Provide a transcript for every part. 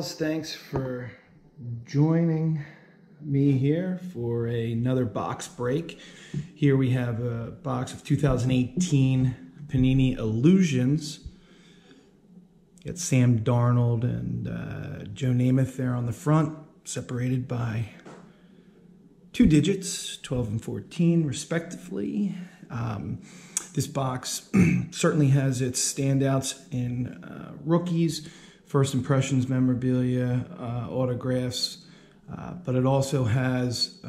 fellas, thanks for joining me here for another box break. Here we have a box of 2018 Panini Illusions. Got Sam Darnold and Joe Namath there on the front, separated by 2 digits, 12 and 14 respectively. This box certainly has its standouts in rookies, first impressions, memorabilia, autographs, but it also has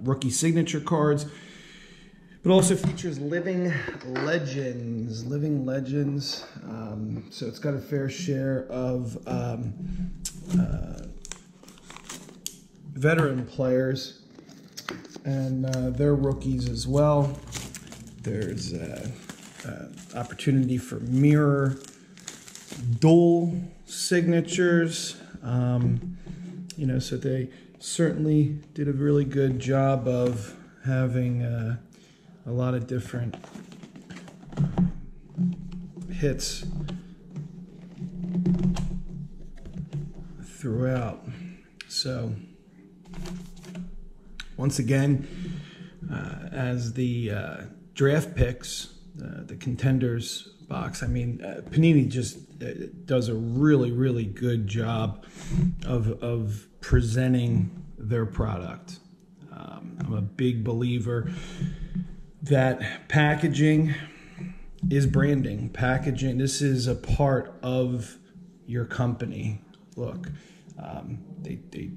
rookie signature cards. It also features living legends, so it's got a fair share of veteran players and their rookies as well. There's opportunity for mirror dual signatures, so they certainly did a really good job of having a lot of different hits throughout. So once again, as the draft picks, the contenders box, I mean, Panini just does a really good job of presenting their product. I'm a big believer that packaging is branding. Packaging, this is a part of your company. Look, they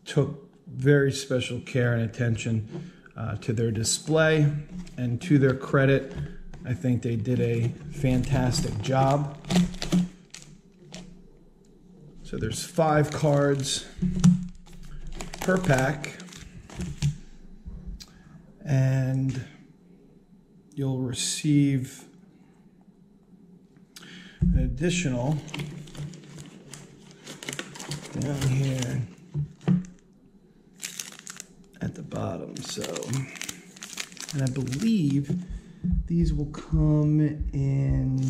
took very special care and attention to their display, and to their credit, I think they did a fantastic job. So there's 5 cards per pack, and you'll receive an additional down here at the bottom. So, and I believe these will come in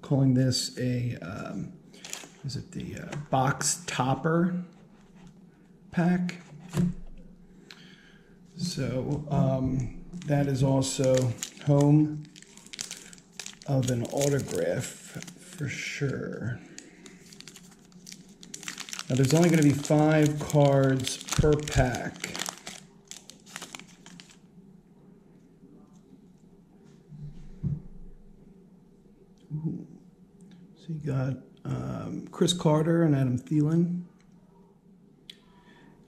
calling this a is it the box topper pack. So that is also home of an autograph for sure. Now there's only going to be 5 cards per pack. Ooh. So you got Chris Carter and Adam Thielen.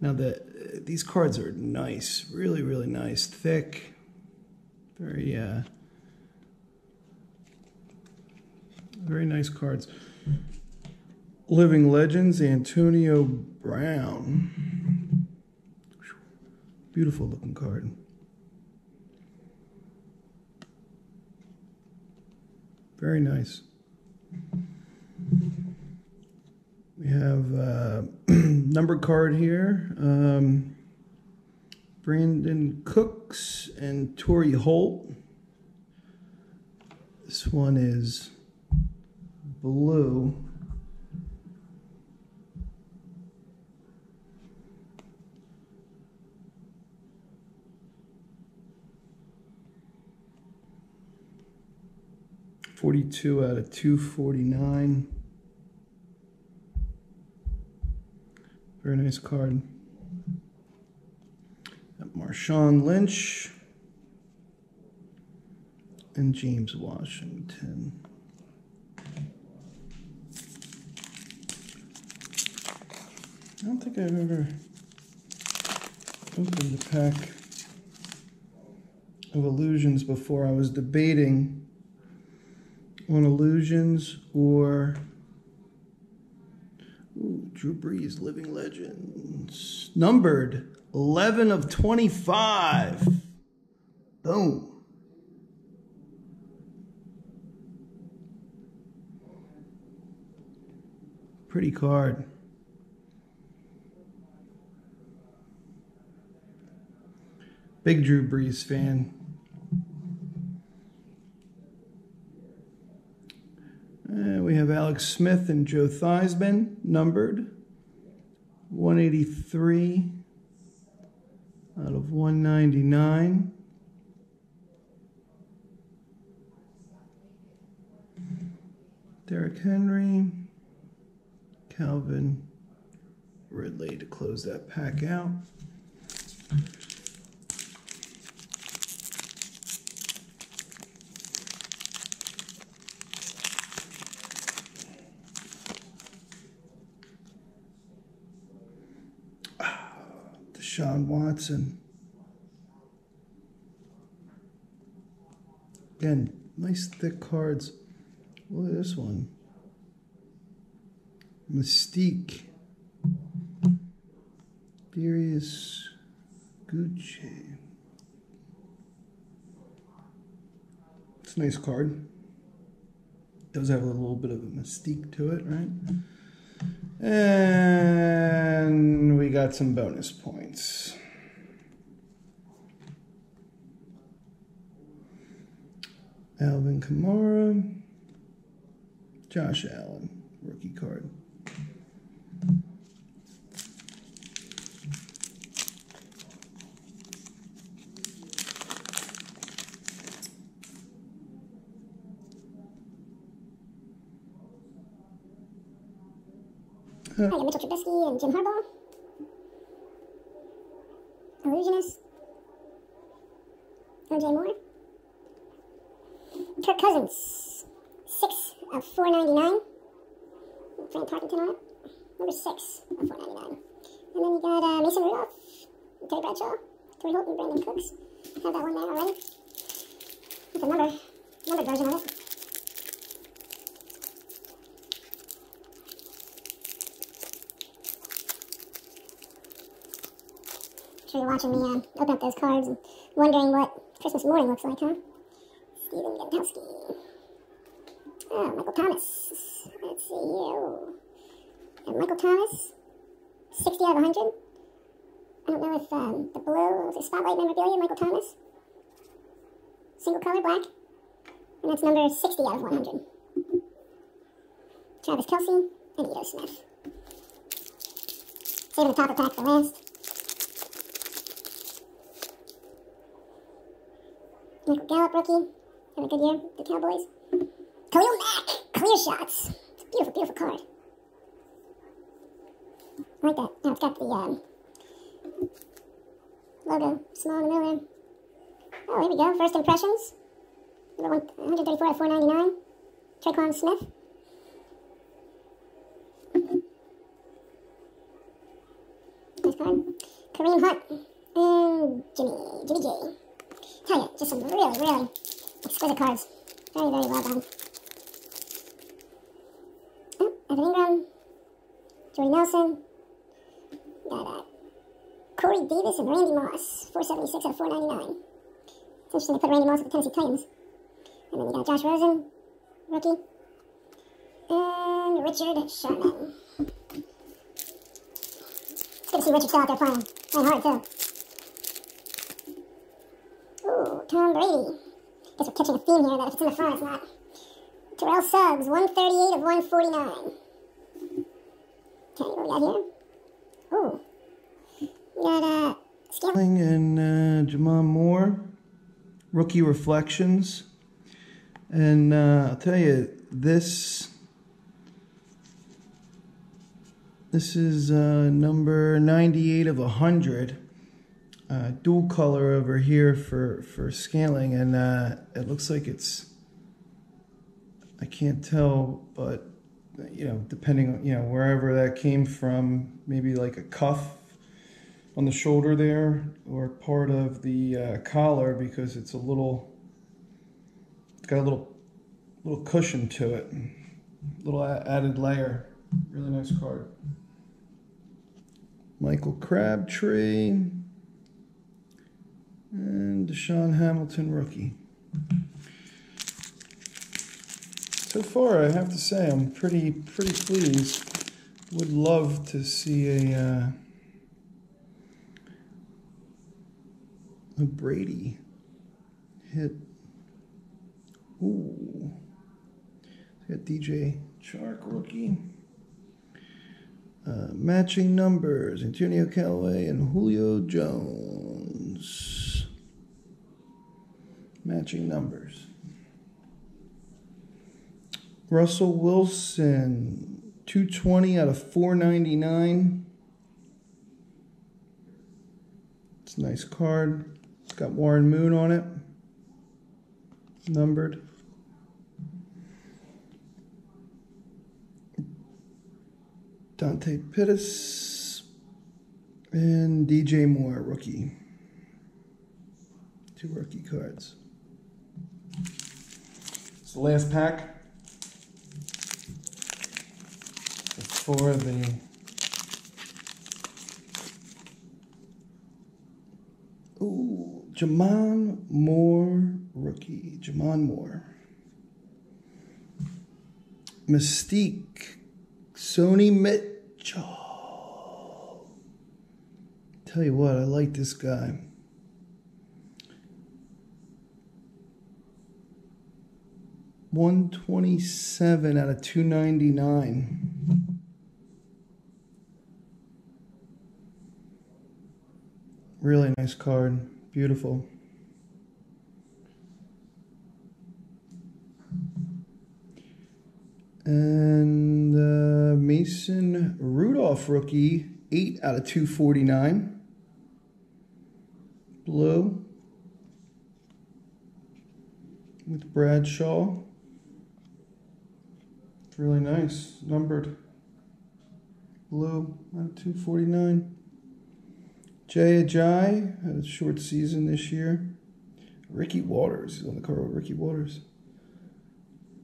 Now these cards are nice, really nice, thick, very nice cards. Living Legends, Antonio Brown. Beautiful looking card. Very nice. We have a numbered card here. Brandon Cooks and Torrey Holt. This one is blue. .42 out of 249. Very nice card. Got Marshawn Lynch and James Washington. I don't think I've ever opened a pack of Illusions before. I was debating on Illusions or Drew Brees, Living Legends. Numbered 11 of 25. Boom. Pretty card. Big Drew Brees fan. We have Alex Smith and Joe Theismann, numbered 183 out of 199. Derrick Henry, Calvin Ridley to close that pack out. Deshaun Watson. Again, nice thick cards. Look at this one. Mystique. Darius Gucci. It's a nice card. Does have a little bit of a mystique to it, right? And we got some bonus points. Alvin Kamara. Josh Allen, rookie card. I got Mitchell Trubisky and Jim Harbaugh. Illusionist. O.J. Moore. Kirk Cousins. 6 of 499. Frank Tarkenton on it. Number 6 of 499. And then you got Mason Rudolph, Terry Bradshaw, Torrey Holt, and Brandon Cooks. Have that one there already. That's a numbered version of it. Sure you're watching me open up those cards and wondering what Christmas morning looks like, huh? Steven Gentowski. Oh, Michael Thomas. Let's see here. And Michael Thomas, 60 out of 100. I don't know if the blue, the Spotlight Memorabilia, Michael Thomas. Single color, black. And that's number 60 out of 100. Travis Kelce and Ito Smith. Saving the top of pack for last. Michael Gallup, rookie. Have a good year, the Cowboys. Khalil Mack, clear shots. It's a beautiful, beautiful card. I like that. Now it's got the logo small in the middle there. Oh, here we go. First impressions. Number 134 out of 499. Traquan Smith. Nice card. Kareem Hunt and Jimmy G. Tell you, just some really, really exquisite cards. Very, very well done. Oh, Evan Ingram, Jordy Nelson. Got Corey Davis and Randy Moss, 476 out of 499. It's interesting they put Randy Moss with the Tennessee Titans. And then you got Josh Rosen, rookie. And Richard Sherman. It's good to see Richard still out there playing. Playing hard, too. Ooh, Tom Brady. Guess we're catching a theme here that if it's in the front, it's not. Terrell Suggs, 138 of 149. Okay, what we got here? Ooh. We got, Scaling and Jamon Moore. Rookie Reflections. And I'll tell you, this is number 98 of 100. Dual color over here for scaling, and it looks like it's, I can't tell, but you know, depending on, you know, wherever that came from, maybe like a cuff on the shoulder there, or part of the collar, because it's a little, it's got a little cushion to it, little added layer. Really nice card. Michael Crabtree. And Deshaun Hamilton, rookie. So far, I have to say, I'm pretty pleased. Would love to see a A Brady hit. Ooh. Got DJ Chark rookie. Matching numbers, Antonio Callaway and Julio Jones. Matching numbers. Russell Wilson, 220 out of 499. It's a nice card. It's got Warren Moon on it. Numbered. Dante Pittis and DJ Moore, rookie. 2 rookie cards. It's the last pack before the Jamon Moore, rookie. Jamon Moore. Mystique. Sony Mitchell. Tell you what, I like this guy. $127 out of $299. Really nice card. Beautiful. And Mason Rudolph rookie, 8 out of 249. Blue. With Bradshaw. Really nice. Numbered. Blue out of 249. Jay Ajayi had a short season this year. Ricky Waters. He's on the card with Ricky Waters.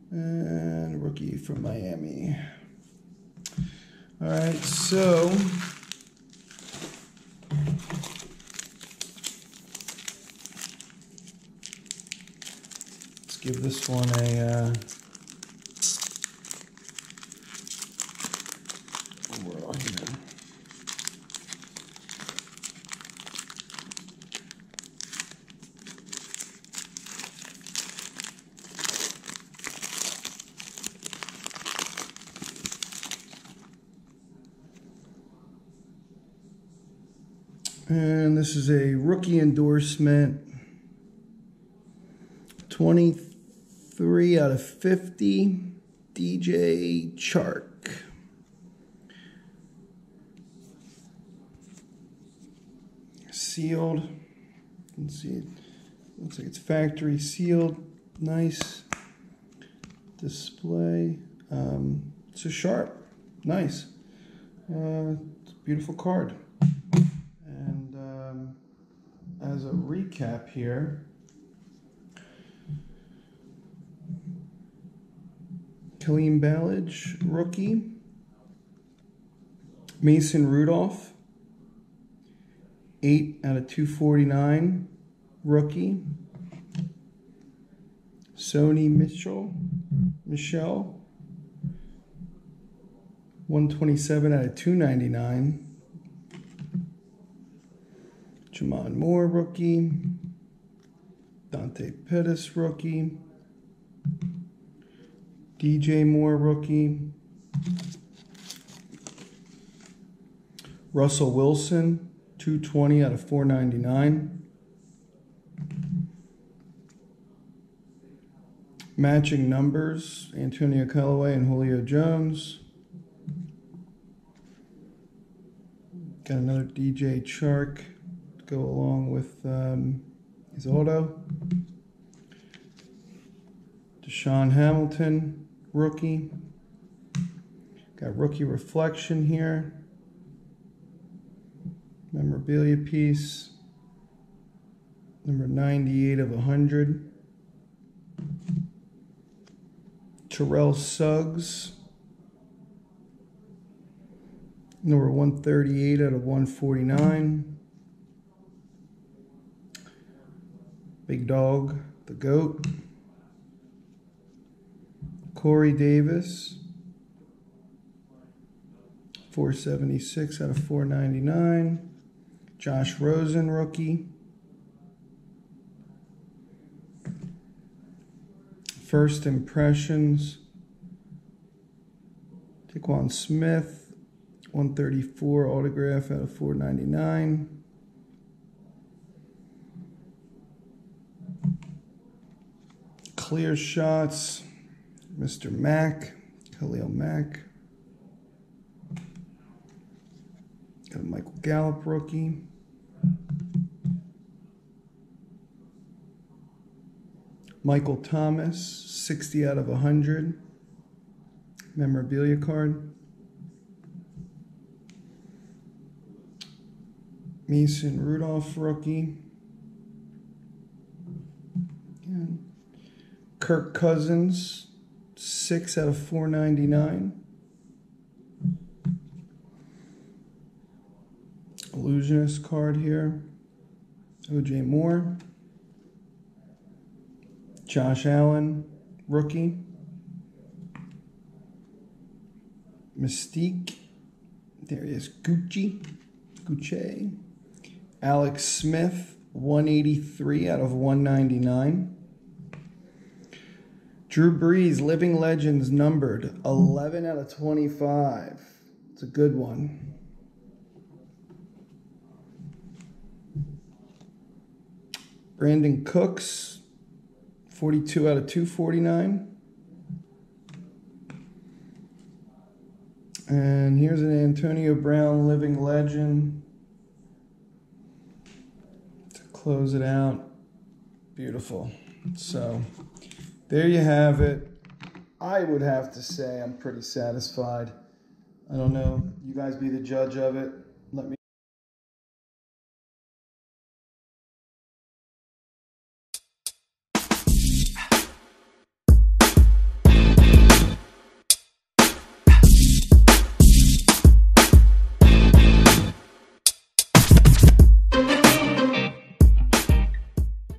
And a rookie from Miami. All right, so let's give this one a whirl here. And this is a rookie endorsement. 23 out of 50. DJ Chark. Sealed. You can see it. Looks like it's factory sealed. Nice display. It's a sharp. Nice. It's a beautiful card. As a recap here, Kaleem Ballage, rookie. Mason Rudolph, 8 out of 249, rookie. Sony Michel, 127 out of 299. Jamon Moore, rookie. Dante Pittis, rookie. DJ Moore, rookie. Russell Wilson, 220 out of 499. Matching numbers, Antonio Callaway and Julio Jones. Got another DJ Chark to go along with his auto. Deshaun Hamilton, rookie. Got rookie reflection here. Memorabilia piece. Number 98 of 100. Terrell Suggs. Number 138 out of 149. Big Dog, the GOAT. Corey Davis. 476 out of 499. Josh Rosen, rookie. First Impressions. Taquan Smith, 134 autograph out of 499. Clear shots. Mr. Mack, Khalil Mack. Got a Michael Gallup rookie. Michael Thomas, 60 out of 100. Memorabilia card. Mason Rudolph rookie. And Kirk Cousins, 6 out of 499. Illusionist card here. O.J. Moore. Josh Allen, rookie. Mystique. There is Gucci. Alex Smith, 183 out of 199. Drew Brees, Living Legends, numbered 11 out of 25. It's a good one. Brandon Cooks, 42 out of 249. And here's an Antonio Brown Living Legend to close it out. Beautiful. So there you have it. I would have to say I'm pretty satisfied. I don't know. You guys be the judge of it.